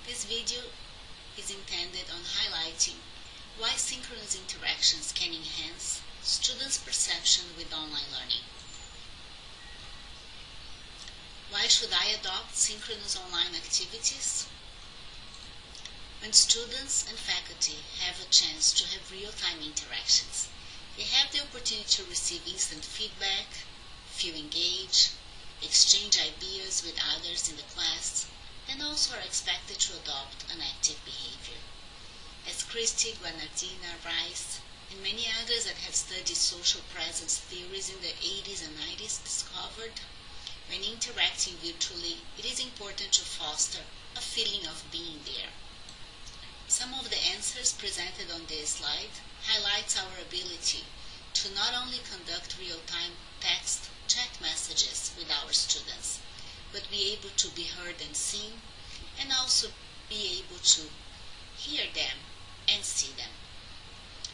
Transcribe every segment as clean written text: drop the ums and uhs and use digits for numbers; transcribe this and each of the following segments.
This video is intended on highlighting why synchronous interactions can enhance students' perception with online learning. Why should I adopt synchronous online activities? When students and faculty have a chance to have real-time interactions, they have the opportunity to receive instant feedback, feel engaged, exchange ideas with others in the class, and also are expected to adopt an active behavior. As Christie, Guanardina, Rice, and many others that have studied social presence theories in the 80s and 90s discovered, when interacting virtually, it is important to foster a feeling of being there. Some of the answers presented on this slide highlights our ability to not only conduct real-time text chat messages with our students, but be able to be heard and seen, and also be able to hear them and see them.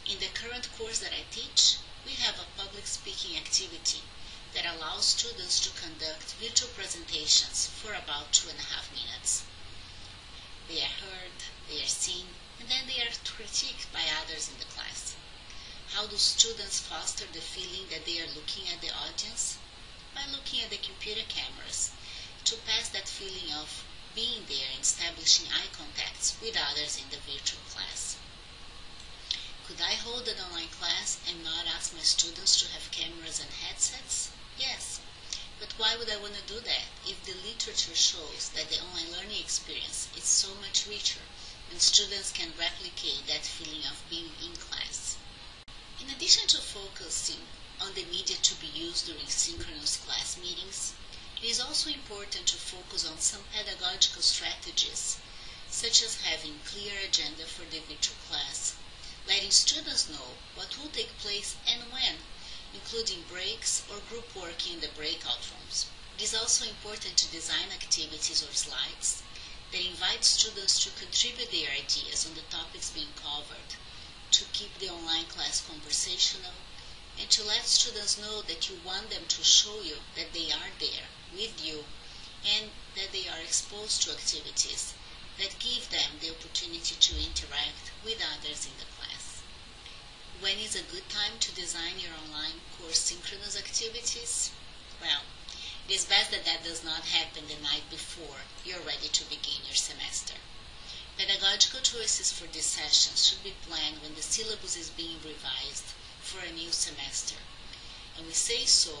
In the current course that I teach, we have a public speaking activity that allows students to conduct virtual presentations for about 2.5 minutes. They are heard, they are seen, and then they are critiqued by others in the class. How do students foster the feeling that they are looking at the audience? By looking at the computer cameras, to pass that feeling of being there and establishing eye contacts with others in the virtual class. Could I hold an online class and not ask my students to have cameras and headsets? Yes. But why would I want to do that if the literature shows that the online learning experience is so much richer and students can replicate that feeling of being in class? In addition to focusing on the media to be used during synchronous class meetings, it is also important to focus on some pedagogical strategies, such as having clear agenda for the virtual class, letting students know what will take place and when, including breaks or group work in the breakout rooms. It is also important to design activities or slides that invite students to contribute their ideas on the topics being covered, to keep the online class conversational, and to let students know that you want them to show you that they are there with you and that they are exposed to activities that give them the opportunity to interact with others in the class. When is a good time to design your online course synchronous activities? Well, it is best that that does not happen the night before you're ready to begin your semester. Pedagogical choices for these sessions should be planned when the syllabus is being revised for a new semester. And we say so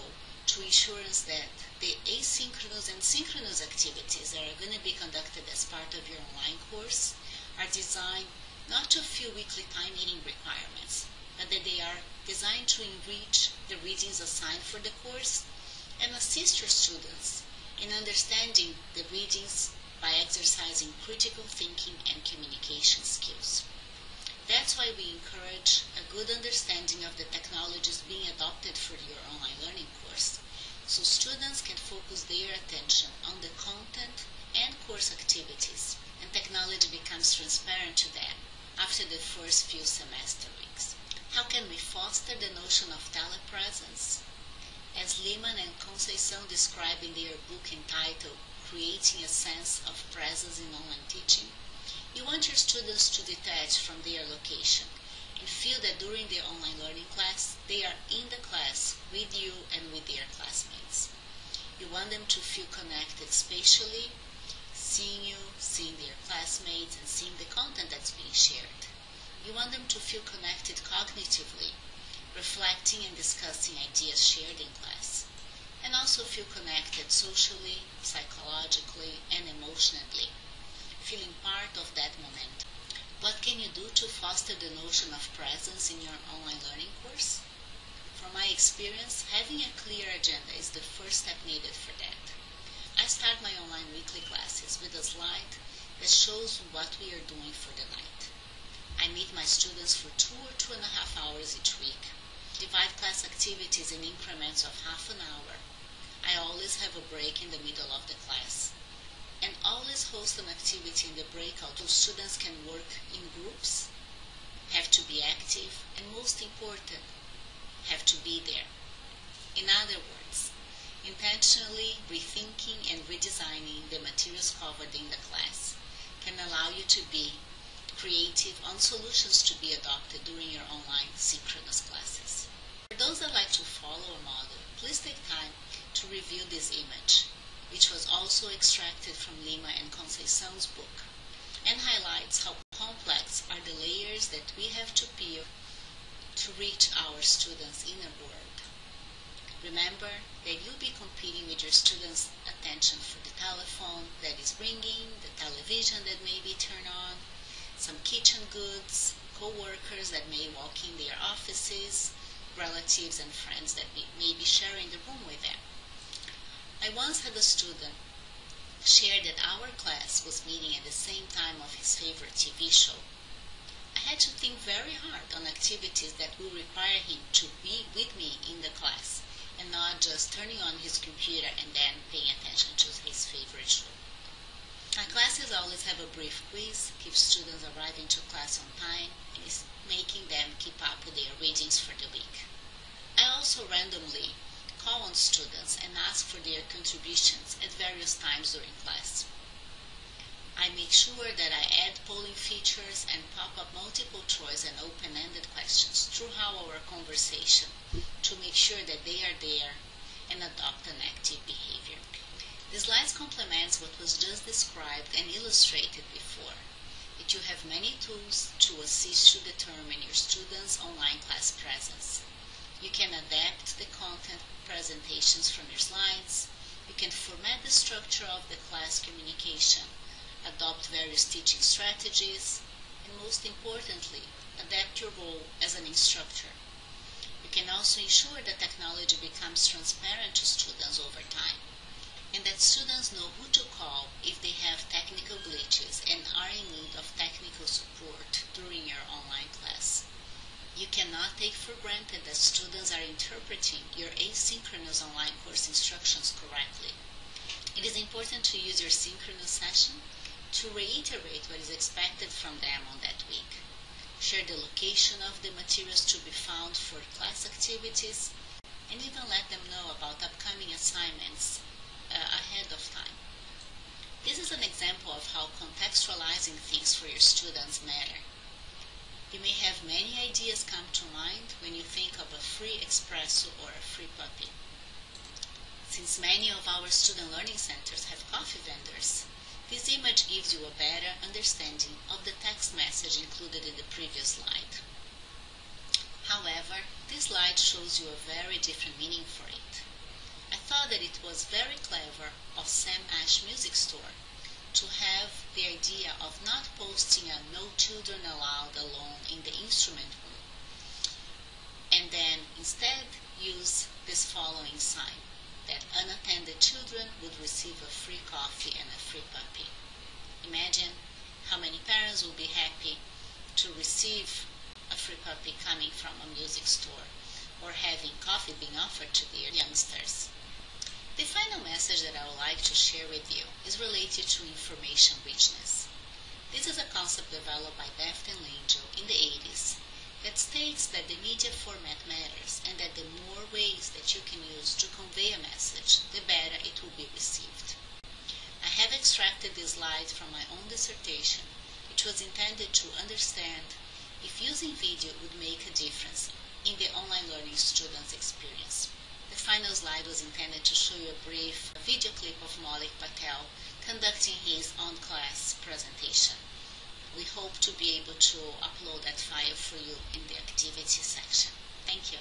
to ensure that the asynchronous and synchronous activities that are going to be conducted as part of your online course are designed not to fill weekly time meeting requirements, but that they are designed to enrich the readings assigned for the course and assist your students in understanding the readings by exercising critical thinking and communication skills. That's why we encourage a good understanding of the technologies being adopted for your online learning course, so students can focus their attention on the content and course activities, and technology becomes transparent to them after the first few semester weeks. How can we foster the notion of telepresence? As Lehman and Conceição describe in their book entitled Creating a Sense of Presence in Online Teaching, you want your students to detach from their location and feel that during their online learning class, they are in the class with you and with their classmates. You want them to feel connected spatially, seeing you, seeing their classmates, and seeing the content that's being shared. You want them to feel connected cognitively, reflecting and discussing ideas shared in class, and also feel connected socially, psychologically, and emotionally, feeling part of that momentum. What can you do to foster the notion of presence in your online learning course? From my experience, having a clear agenda is the first step needed for that. I start my online weekly classes with a slide that shows what we are doing for the night. I meet my students for 2 or 2.5 hours each week, divide class activities in increments of half an hour. I always have a break in the middle of the class, and always host an activity in the breakout so students can work in groups, have to be active, and most important, have to be there. In other words, intentionally rethinking and redesigning the materials covered in the class can allow you to be creative on solutions to be adopted during your online synchronous classes. For those that like to follow a model, please take time to review this image, which was also extracted from Lima and Conceição's book, and highlights how complex are the layers that we have to peel to reach our students' inner world. Remember that you'll be competing with your students' attention for the telephone that is ringing, the television that may be turned on, some kitchen goods, co-workers that may walk in their offices, relatives and friends that may be sharing the room with them. I once had a student share that our class was meeting at the same time of his favorite TV show. I had to think very hard on activities that will require him to be with me in the class and not just turning on his computer and then paying attention to his favorite show. My classes always have a brief quiz, keep students arriving to class on time, and is making them keep up with their readings for the week. I also randomly call on students and ask for their contributions at various times during class. I make sure that I add polling features and pop up multiple choice and open-ended questions throughout our conversation to make sure that they are there and adopt an active behavior. This slide complements what was just described and illustrated before, that you have many tools to assist you determine your students' online class presence. You can adapt the content presentations from your slides, you can format the structure of the class communication, adopt various teaching strategies, and most importantly, adapt your role as an instructor. You can also ensure that technology becomes transparent to students over time, and that students know who to call if they have technical glitches and are in need of technical support during your online class. You cannot take for granted that students are interpreting your asynchronous online course instructions correctly. It is important to use your synchronous session to reiterate what is expected from them on that week. Share the location of the materials to be found for class activities, and even let them know about upcoming assignments ahead of time. This is an example of how contextualizing things for your students matter. You may have many ideas come to mind when you think of a free espresso or a free puppy. Since many of our student learning centers have coffee vendors, this image gives you a better understanding of the text message included in the previous slide. However, this slide shows you a very different meaning for it. I thought that it was very clever of Sam Ash Music Store to have the idea of not posting a "No Children Allowed" alone in the instrument room, and then instead use this following sign, that unattended children would receive a free coffee and a free puppy. Imagine how many parents will be happy to receive a free puppy coming from a music store, or having coffee being offered to their youngsters. The final message that I would like to share with you is related to information richness. This is a concept developed by Deft and Langell in the 80s that states that the media format matters and that the more ways that you can use to convey a message, the better it will be received. I have extracted this slide from my own dissertation, which was intended to understand if using video would make a difference in the online learning students' experience. The final slide was intended to show you a brief video clip of Maulik Patel conducting his on-class presentation. We hope to be able to upload that file for you in the activity section. Thank you.